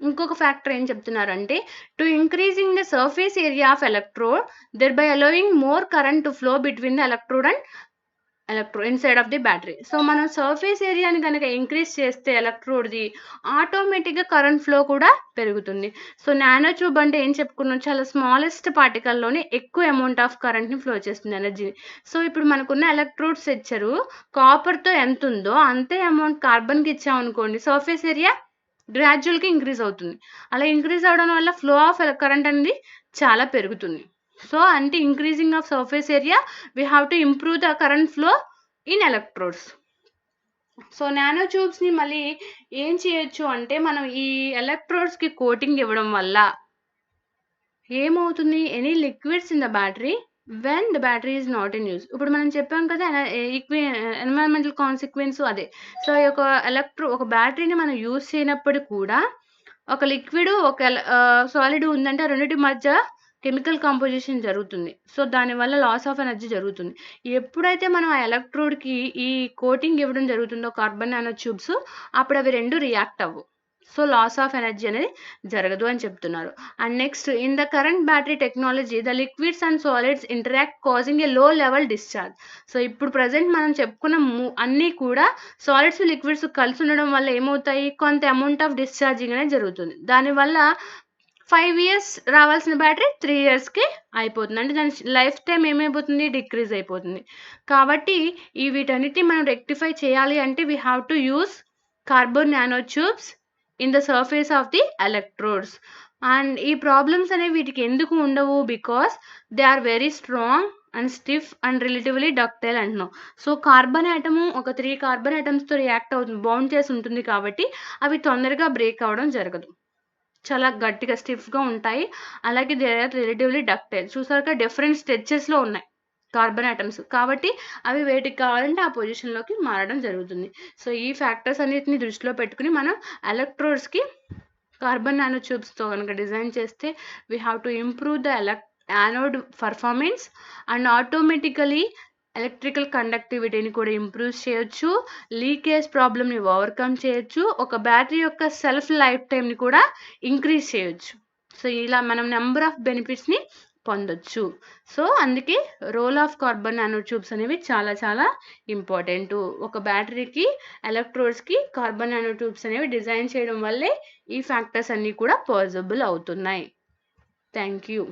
ఇంకొక ఫ్యాక్టర్ ఏం చెప్తున్నారంటే, to increasing the surface area of electrode thereby allowing more current to flow between the electrode and inside of the battery. So, మనం సర్ఫేస్ ఏరియాని గనక ఇంక్రీజ్ చేస్తే ఎలక్ట్రోడ్‌ది, ఆటోమేటిక్‌గా కరెంట్ ఫ్లో కూడా పెరుగుతుంది. సో, నానో ట్యూబ్ అంటే ఏం చెప్పుకున్నాం? చాలా స్మాలెస్ట్ పార్టికల్‌లోనే ఎక్కువ అమౌంట్ ఆఫ్ కరెంట్‌ని ఫ్లో చేస్తుంది, ఎనర్జీని. సో, ఇప్పుడు మనకున్న ఎలక్ట్రోడ్స్ ఇచ్చారు. కాపర్‌తో ఎంతుందో అంతే అమౌంట్ కార్బన్‌కి ఇచ్చామనుకోండి, సర్ఫేస్ ఏరియా గ్రాడ్యుయల్‌గా ఇంక్రీజ్ అవుతుంది. అలా ఇంక్రీజ్ అవ్వడం వల్ల ఫ్లో ఆఫ్ కరెంట్ అనేది చాలా పెరుగుతుంది. సో, అంటే increasing of surface area, we have to improve the current flow in electrodes. So, nano ట్యూబ్స్‌ని మళ్ళీ ఏం చేయొచ్చు అంటే, మనం ఈ ఎలక్ట్రోడ్స్‌కి కోటింగ్ ఇవ్వడం వల్ల ఏమవుతుంది? Any liquids in the battery when the battery is not in use. ఇప్పుడు మనం చెప్పాం కదా! ఎన్విరాన్మెంటల్ కాన్సిక్వెన్స్ అదే. సో, ఈ యొక్క ఒక బ్యాటరీని మనం యూజ్ చేయనప్పుడు కూడా ఒక లిక్విడ్, సాలిడ్ ఉందంటే ఆ రెండిటి మధ్య కెమికల్ కంపోజిషన్ జరుగుతుంది. సో, దానివల్ల లాస్ ఆఫ్ ఎనర్జీ జరుగుతుంది. ఎప్పుడైతే మనం ఆ ఎలక్ట్రోడ్‌కి ఈ కోటింగ్ ఇవ్వడం జరుగుతుందో కార్బన్ నానో ట్యూబ్స్, అప్పుడు అవి 2 రియాక్ట్ అవ్వవు. సో, లాస్ ఆఫ్ ఎనర్జీ అనేది జరగదు అని చెప్తున్నారు. And next, in the current battery technology the liquids and solids interact causing ఎ లో లెవెల్ డిశ్చార్జ్. సో, ఇప్పుడు ప్రెజెంట్ మనం చెప్పుకున్న అన్నీ కూడా సాలిడ్స్, లిక్విడ్స్ కలిసి ఉండడం వల్ల ఏమవుతాయి? కొంత అమౌంట్ ఆఫ్ డిశ్చార్జింగ్ అనేది జరుగుతుంది. దానివల్ల 5 ఇయర్స్ రావాల్సిన బ్యాటరీ 3 ఇయర్స్‌కే అయిపోతుంది. అంటే దాని లైఫ్ టైమ్ ఏమైపోతుంది? డిక్రీజ్ అయిపోతుంది. కాబట్టి వీటన్నిటిని మనం రెక్టిఫై చేయాలి అంటే we have to use carbon nano tubes in the surface of the electrodes. And ఈ ప్రాబ్లమ్స్ అనేవి వీటికి ఎందుకు ఉండవు? Because they are very strong and stiff and relatively ductile అంటున్నాం. సో, కార్బన్ ఆటము ఒక 3 కార్బన్ ఆటమ్స్‌తో రియాక్ట్ అవుతుంది. బౌండ్ చేసి ఉంటుంది కాబట్టి అవి తొందరగా బ్రేక్ అవ్వడం జరగదు. చాలా గట్టిగా స్టిఫ్‌గా ఉంటాయి. అలాగే దే ఆర్ రిలేటివ్‌లీ డక్టైల్. చూసారుగా డిఫరెంట్ స్ట్రెచెస్‌లో ఉన్నాయి కార్బన్ ఆటమ్స్. కాబట్టి అవి వేటికి కావాలంటే ఆ పొజిషన్‌లోకి మారడం జరుగుతుంది. సో, ఈ ఫ్యాక్టర్స్ అన్నిటిని దృష్టిలో పెట్టుకొని మనం ఎలక్ట్రోడ్స్‌కి కార్బన్ నానో ట్యూబ్స్‌తో గనక డిజైన్ చేస్తే we have to improve the anode performance and automatically electrical కండక్టివిటీని కూడా ఇంప్రూవ్ చేయొచ్చు. లీకేజ్ ప్రాబ్లమ్‌ని ఓవర్‌కమ్ చేయొచ్చు. ఒక బ్యాటరీ యొక్క సెల్ఫ్ లైఫ్ టైమ్‌ని కూడా ఇంక్రీజ్ చేయొచ్చు. సో, ఇలా మనం నంబర్ ఆఫ్ బెనిఫిట్స్‌ని పొందొచ్చు. సో అందుకే role of carbon nano tubes అనేవి చాలా చాలా ఇంపార్టెంట్. ఒక బ్యాటరీకి ఎలక్ట్రోడ్స్కి కార్బన్ నానో ట్యూబ్స్ అనేవి డిజైన్ చేయడం వల్లే ఈ ఫ్యాక్టర్స్ అన్నీ కూడా పాసిబుల్ అవుతున్నాయి. Thank you.